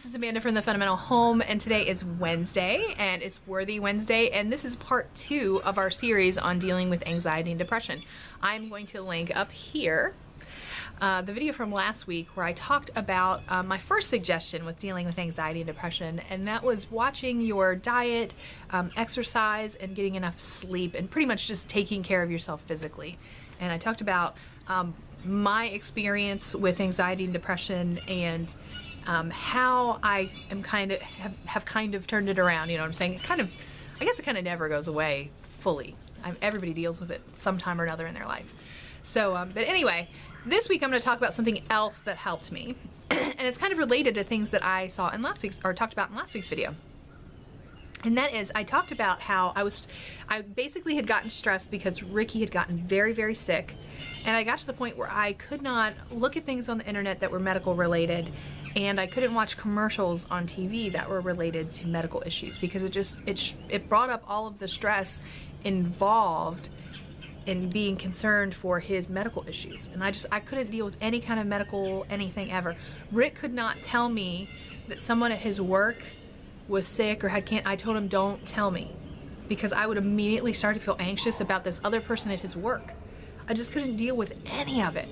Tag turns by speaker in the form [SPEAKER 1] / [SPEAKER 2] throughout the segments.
[SPEAKER 1] is Amanda from The Fundamental Home, and today is Wednesday, and it's Worthy Wednesday, and this is part 2 of our series on dealing with anxiety and depression. I'm going to link up here the video from last week where I talked about my first suggestion with dealing with anxiety and depression, and that was watching your diet, exercise, and getting enough sleep, and pretty much just taking care of yourself physically. And I talked about my experience with anxiety and depression, and how I am have kind of turned it around. You know what I'm saying? I guess it kind of never goes away fully. Everybody deals with it sometime or another in their life. So, but anyway, this week I'm going to talk about something else that helped me, and it's kind of related to things that I saw in last week's, or talked about in last week's video. And that is, I talked about how I basically had gotten stressed because Ricky had gotten very, very sick, and I got to the point where I could not look at things on the internet that were medical related, and I couldn't watch commercials on TV that were related to medical issues, because it brought up all of the stress involved in being concerned for his medical issues. And I couldn't deal with any kind of medical anything ever. Rick could not tell me that someone at his work was sick or had cancer. I told him, don't tell me, because I would immediately start to feel anxious about this other person at his work. I just couldn't deal with any of it.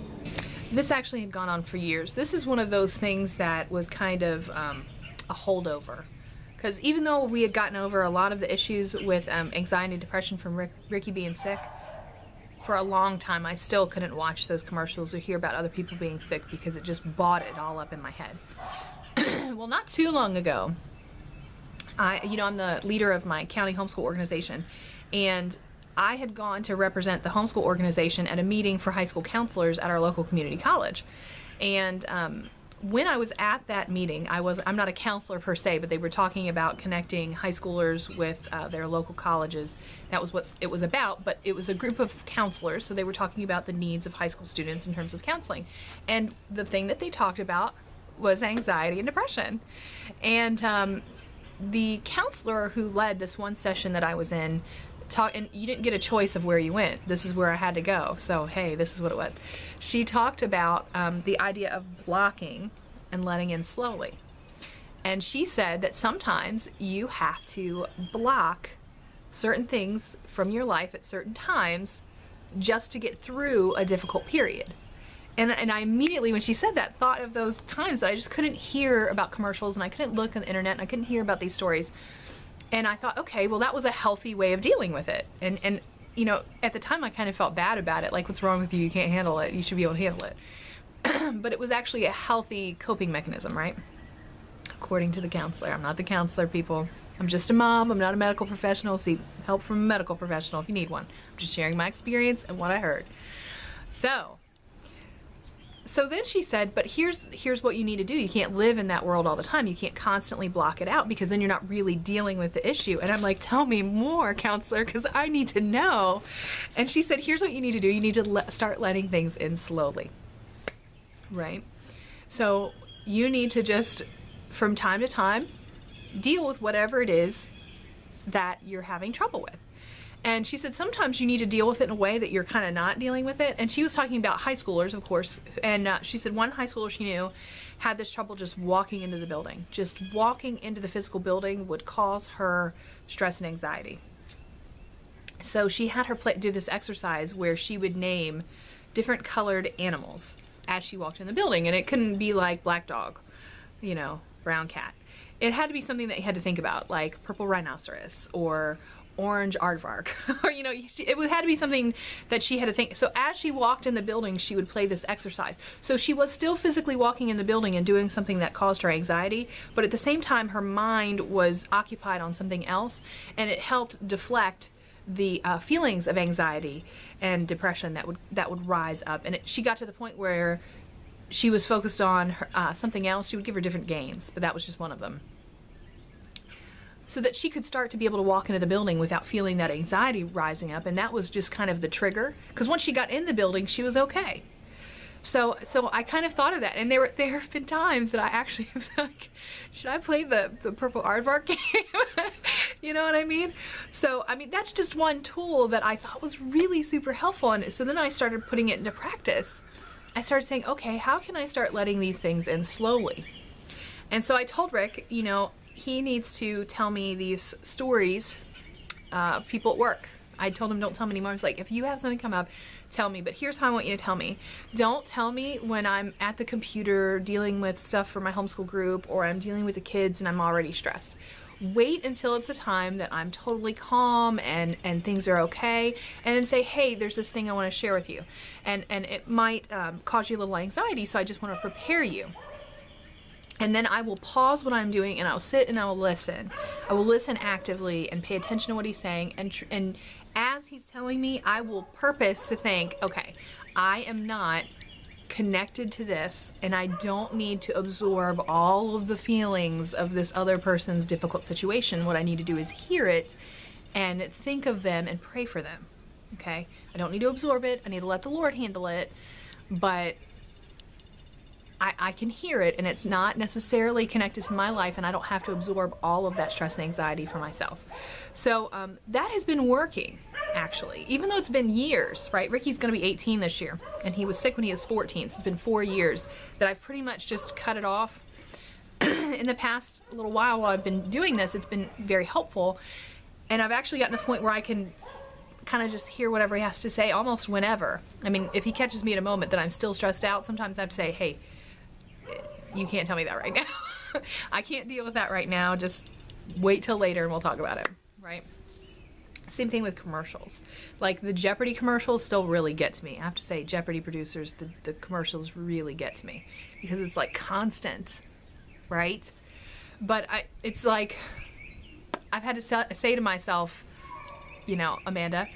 [SPEAKER 1] This actually had gone on for years. This is one of those things that was kind of a holdover, because even though we had gotten over a lot of the issues with anxiety and depression from Ricky being sick, for a long time I still couldn't watch those commercials or hear about other people being sick, because it just bought it all up in my head. Well, not too long ago, I'm the leader of my county homeschool organization, and I had gone to represent the homeschool organization at a meeting for high school counselors at our local community college. And when I was at that meeting, I'm not a counselor per se, but they were talking about connecting high schoolers with their local colleges. That was what it was about, but it was a group of counselors, so they were talking about the needs of high school students in terms of counseling. And the thing that they talked about was anxiety and depression. And the counselor who led this one session that I was in, and you didn't get a choice of where you went. This is where I had to go. So, hey, this is what it was. She talked about the idea of blocking and letting in slowly. And she said that sometimes you have to block certain things from your life at certain times just to get through a difficult period. And I immediately, when she said that, thought of those times that I just couldn't hear about commercials, and I couldn't look on the internet, and I couldn't hear about these stories. And I thought, okay, well, that was a healthy way of dealing with it. And you know, at the time I kind of felt bad about it, like, what's wrong with you? You can't handle it. You should be able to handle it. But it was actually a healthy coping mechanism, right? According to the counselor. I'm not the counselor, people. I'm just a mom. I'm not a medical professional. Seek help from a medical professional if you need one. I'm just sharing my experience and what I heard. So then she said, but here's what you need to do. You can't live in that world all the time. You can't constantly block it out, because then you're not really dealing with the issue. And I'm like, tell me more, counselor, because I need to know. And she said, here's what you need to do. You need to start letting things in slowly, right? So you need to just, from time to time, deal with whatever it is that you're having trouble with. And she said sometimes you need to deal with it in a way that you're kind of not dealing with it. And she was talking about high schoolers, of course. And she said one high schooler she knew had this trouble just walking into the building. Just walking into the physical building would cause her stress and anxiety. So she had her do this exercise where she would name different colored animals as she walked in the building. And it couldn't be like black dog, you know, brown cat. It had to be something that you had to think about, like purple rhinoceros or orange aardvark, or, you know, it had to be something that she had to think. So as she walked in the building, she would play this exercise. So she was still physically walking in the building and doing something that caused her anxiety, but at the same time her mind was occupied on something else, and it helped deflect the feelings of anxiety and depression that would rise up. And she got to the point where she was focused on something else. She would give her different games, but that was just one of them, so that she could start to be able to walk into the building without feeling that anxiety rising up. And that was just kind of the trigger, because once she got in the building, she was okay. So I kind of thought of that, and there have been times that I actually was like, should I play the purple aardvark game? You know what I mean? So, I mean, that's just one tool that I thought was really super helpful. And so then I started putting it into practice. I started saying, okay, how can I start letting these things in slowly? And so I told Rick, you know, he needs to tell me these stories of people at work. I told him, don't tell me anymore. I was like, if you have something come up, tell me. But here's how I want you to tell me. Don't tell me when I'm at the computer dealing with stuff for my homeschool group, or I'm dealing with the kids and I'm already stressed. Wait until it's a time that I'm totally calm and things are okay, and then say, hey, there's this thing I want to share with you. And it might cause you a little anxiety, so I just want to prepare you. And then I will pause what I'm doing and I'll sit and I will listen. I will listen actively and pay attention to what he's saying. And as he's telling me, I will purpose to think, okay, I am not connected to this and I don't need to absorb all of the feelings of this other person's difficult situation. What I need to do is hear it and think of them and pray for them. Okay? I don't need to absorb it. I need to let the Lord handle it. But I can hear it, and it's not necessarily connected to my life, and I don't have to absorb all of that stress and anxiety for myself. So that has been working, actually, even though it's been years, right? Ricky's going to be 18 this year, and he was sick when he was 14, so it's been 4 years that I've pretty much just cut it off. In the past little while I've been doing this, it's been very helpful, and I've actually gotten to the point where I can kind of just hear whatever he has to say almost whenever. I mean, if he catches me at a moment that I'm still stressed out, sometimes I have to say, hey, you can't tell me that right now. I can't deal with that right now. Just wait till later and we'll talk about it, right? Same thing with commercials. Like the Jeopardy commercials still really get to me. I have to say, Jeopardy producers, the commercials really get to me because it's like constant, right? But it's like, I've had to say to myself, you know, Amanda,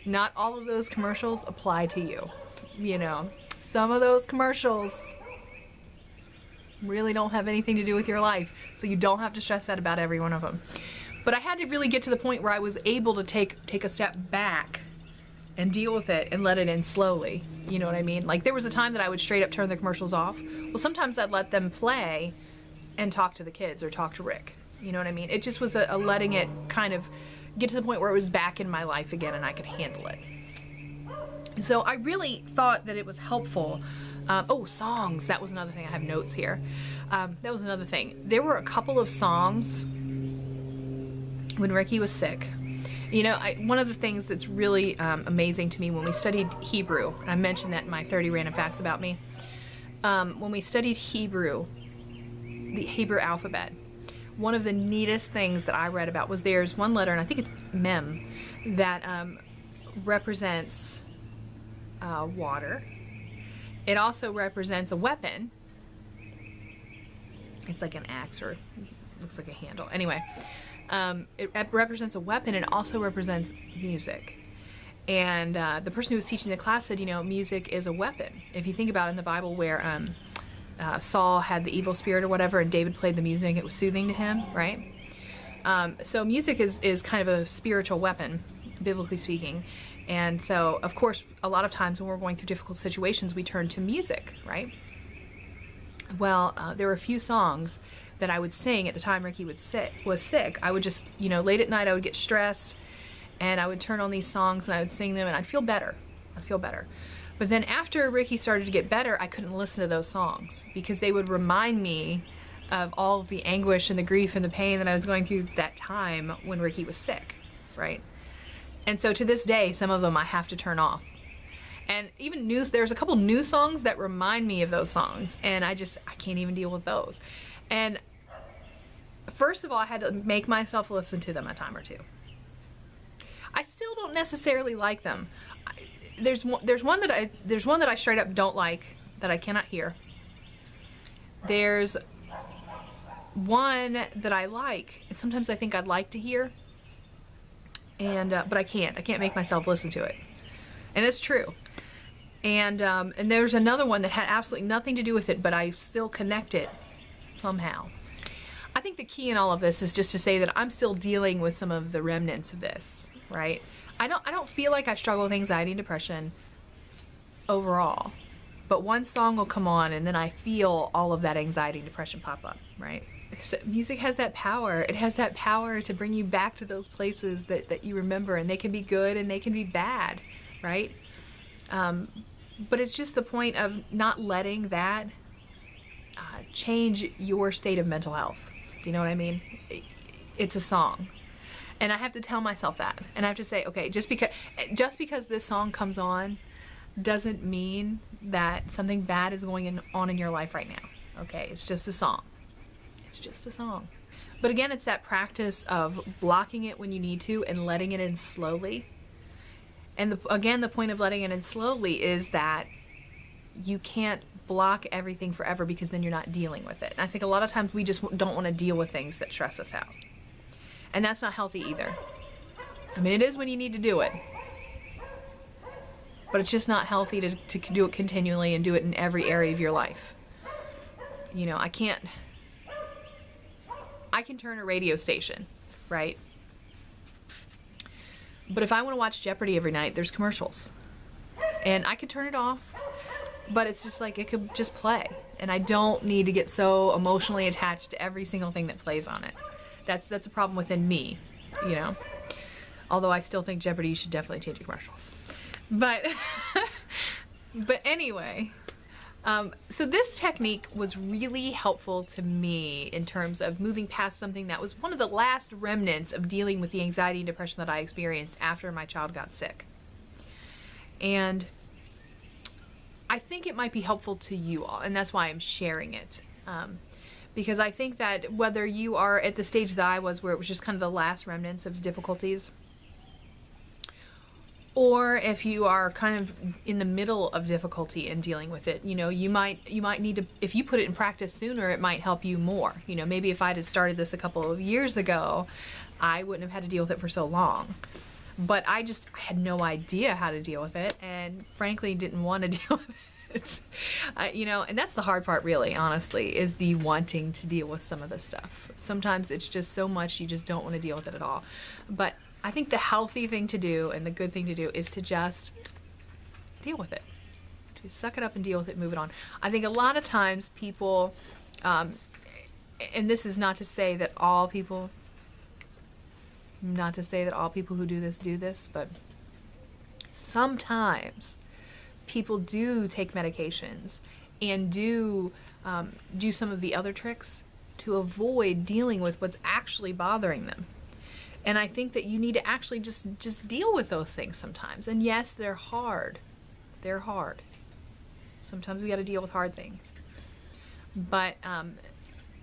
[SPEAKER 1] not all of those commercials apply to you. You know, some of those commercials really don't have anything to do with your life, so you don't have to stress out about every one of them. But I had to really get to the point where I was able to take a step back and deal with it and let it in slowly. You know what I mean? Like there was a time that I would straight up turn the commercials off. Well, sometimes I'd let them play and talk to the kids or talk to Rick. You know what I mean? It just was a letting it kind of get to the point where it was back in my life again and I could handle it. So I really thought that it was helpful. Oh, songs. That was another thing. I have notes here. That was another thing. There were a couple of songs when Ricky was sick. You know, one of the things that's really amazing to me when we studied Hebrew, I mentioned that in my 30 random facts about me, when we studied Hebrew, the Hebrew alphabet, one of the neatest things that I read about was there's one letter, and I think it's Mem, that represents water. It also represents a weapon. It's like an axe or looks like a handle. Anyway, it represents a weapon and it also represents music. And the person who was teaching the class said, you know, music is a weapon. If you think about it in the Bible where Saul had the evil spirit or whatever and David played the music, it was soothing to him, right? So music is kind of a spiritual weapon, biblically speaking. And so, of course, a lot of times when we're going through difficult situations, we turn to music, right? Well, there were a few songs that I would sing at the time Ricky was sick. I would just, you know, late at night I would get stressed and I would turn on these songs and I would sing them and I'd feel better. I'd feel better. But then after Ricky started to get better, I couldn't listen to those songs because they would remind me of all of the anguish and the grief and the pain that I was going through that time when Ricky was sick, right? And so to this day, some of them I have to turn off. And even there's a couple new songs that remind me of those songs, and I can't even deal with those. And first of all, I had to make myself listen to them a time or two. I still don't necessarily like them. There's one that I straight up don't like, that I cannot hear. There's one that I like, and sometimes I think I'd like to hear, and but I can't make myself listen to it, and it's true. And there's another one that had absolutely nothing to do with it, but I still connect it somehow. I think the key in all of this is just to say that I'm still dealing with some of the remnants of this, right? I don't feel like I struggle with anxiety and depression overall, but one song will come on and then I feel all of that anxiety and depression pop up, right? So music has that power. It has that power to bring you back to those places that you remember, and they can be good and they can be bad, right? But it's just the point of not letting that change your state of mental health. Do you know what I mean? It's a song. And I have to tell myself that. And I have to say, okay, just because this song comes on doesn't mean that something bad is going on in your life right now. Okay, it's just a song. It's just a song. But again, it's that practice of blocking it when you need to and letting it in slowly. And again, the point of letting it in slowly is that you can't block everything forever, because then you're not dealing with it. And I think a lot of times we just don't want to deal with things that stress us out. And that's not healthy either. I mean, it is when you need to do it. But it's just not healthy to do it continually and do it in every area of your life. You know, I can turn a radio station, right? But if I want to watch Jeopardy every night, there's commercials. And I could turn it off, but it's just like it could just play. And I don't need to get so emotionally attached to every single thing that plays on it. That's a problem within me, you know. Although I still think Jeopardy, you should definitely change your commercials. But anyway, so this technique was really helpful to me in terms of moving past something that was one of the last remnants of dealing with the anxiety and depression that I experienced after my child got sick. And I think it might be helpful to you all, and that's why I'm sharing it. Because I think that whether you are at the stage that I was, where it was just kind of the last remnants of difficulties, or if you are kind of in the middle of difficulty in dealing with it, you know, you might need to, if you put it in practice sooner, it might help you more. You know, maybe if I'd have started this a couple of years ago, I wouldn't have had to deal with it for so long. But I had no idea how to deal with it, and frankly didn't want to deal with it. You know, and that's the hard part, really, honestly, is the wanting to deal with some of this stuff. Sometimes it's just so much you just don't want to deal with it at all. But I think the healthy thing to do and the good thing to do is to just deal with it. To suck it up and deal with it, move it on. I think a lot of times people, and this is not to say that all people who do this, but sometimes people do take medications and do some of the other tricks to avoid dealing with what's actually bothering them. And I think that you need to actually just deal with those things sometimes. And yes, they're hard. They're hard. Sometimes we got to deal with hard things. But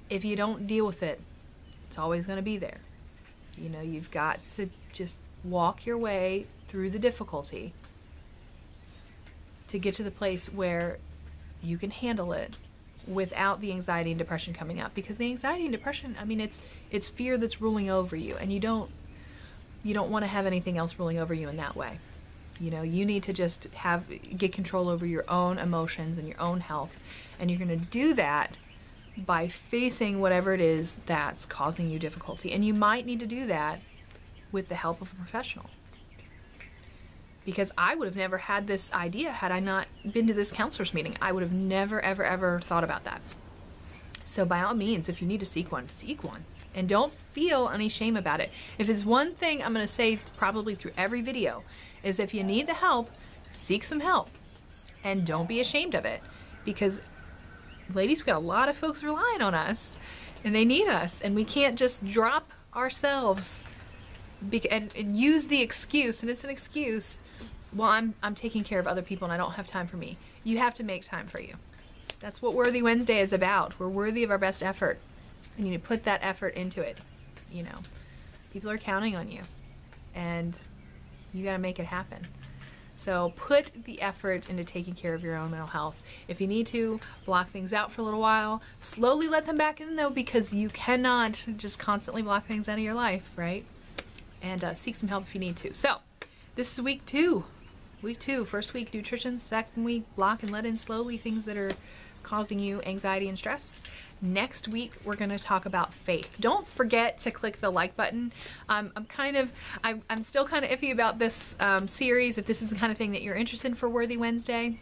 [SPEAKER 1] if you don't deal with it, it's always going to be there. You know, you've got to just walk your way through the difficulty to get to the place where you can handle it without the anxiety and depression coming up. Because the anxiety and depression, I mean, it's fear that's ruling over you, and you don't want to have anything else ruling over you in that way. You know, you need to just get control over your own emotions and your own health, and you're going to do that by facing whatever it is that's causing you difficulty. And you might need to do that with the help of a professional. Because I would have never had this idea had I not been to this counselor's meeting. I would have never, ever, ever thought about that. So by all means, if you need to seek one, seek one. And don't feel any shame about it. If there's one thing I'm going to say probably through every video, is if you need the help, seek some help. And don't be ashamed of it. Because, ladies, we've got a lot of folks relying on us. And they need us. And we can't just drop ourselves and use the excuse, and it's an excuse, well, I'm taking care of other people and I don't have time for me. You have to make time for you. That's what Worthy Wednesday is about. We're worthy of our best effort. And you need to put that effort into it. You know, people are counting on you. And you got to make it happen. So put the effort into taking care of your own mental health. If you need to, block things out for a little while. Slowly let them back in, though, because you cannot just constantly block things out of your life, right? And seek some help if you need to. So this is week 2. Week 2, first week nutrition, second week block and let in slowly things that are causing you anxiety and stress. Next week we're going to talk about faith. Don't forget to click the like button. I'm still kind of iffy about this series. If this is the kind of thing that you're interested in for Worthy Wednesday,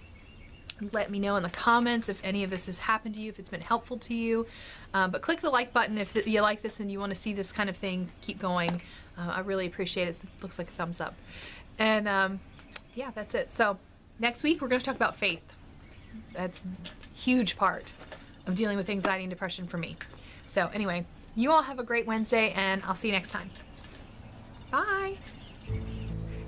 [SPEAKER 1] let me know in the comments if any of this has happened to you, if it's been helpful to you. But click the like button if you like this and you want to see this kind of thing keep going. I really appreciate it. It looks like a thumbs up. And yeah, that's it. So Next week, we're going to talk about faith. That's a huge part of dealing with anxiety and depression for me. So anyway, you all have a great Wednesday, and I'll see you next time. Bye.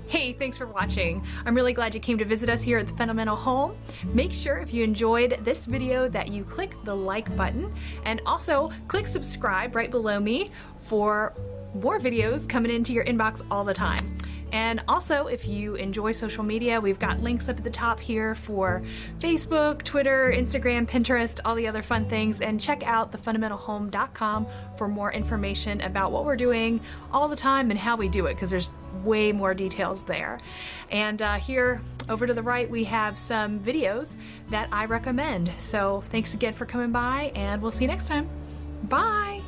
[SPEAKER 1] Hey, thanks for watching. I'm really glad you came to visit us here at the Fundamental Home. Make sure if you enjoyed this video that you click the like button, and also click subscribe right below me for more videos coming into your inbox all the time. And also, if you enjoy social media, we've got links up at the top here for Facebook, Twitter, Instagram, Pinterest, all the other fun things. And check out thefundamentalhome.com for more information about what we're doing all the time and how we do it, because there's way more details there. And here over to the right, we have some videos that I recommend. So thanks again for coming by, and we'll see you next time. Bye.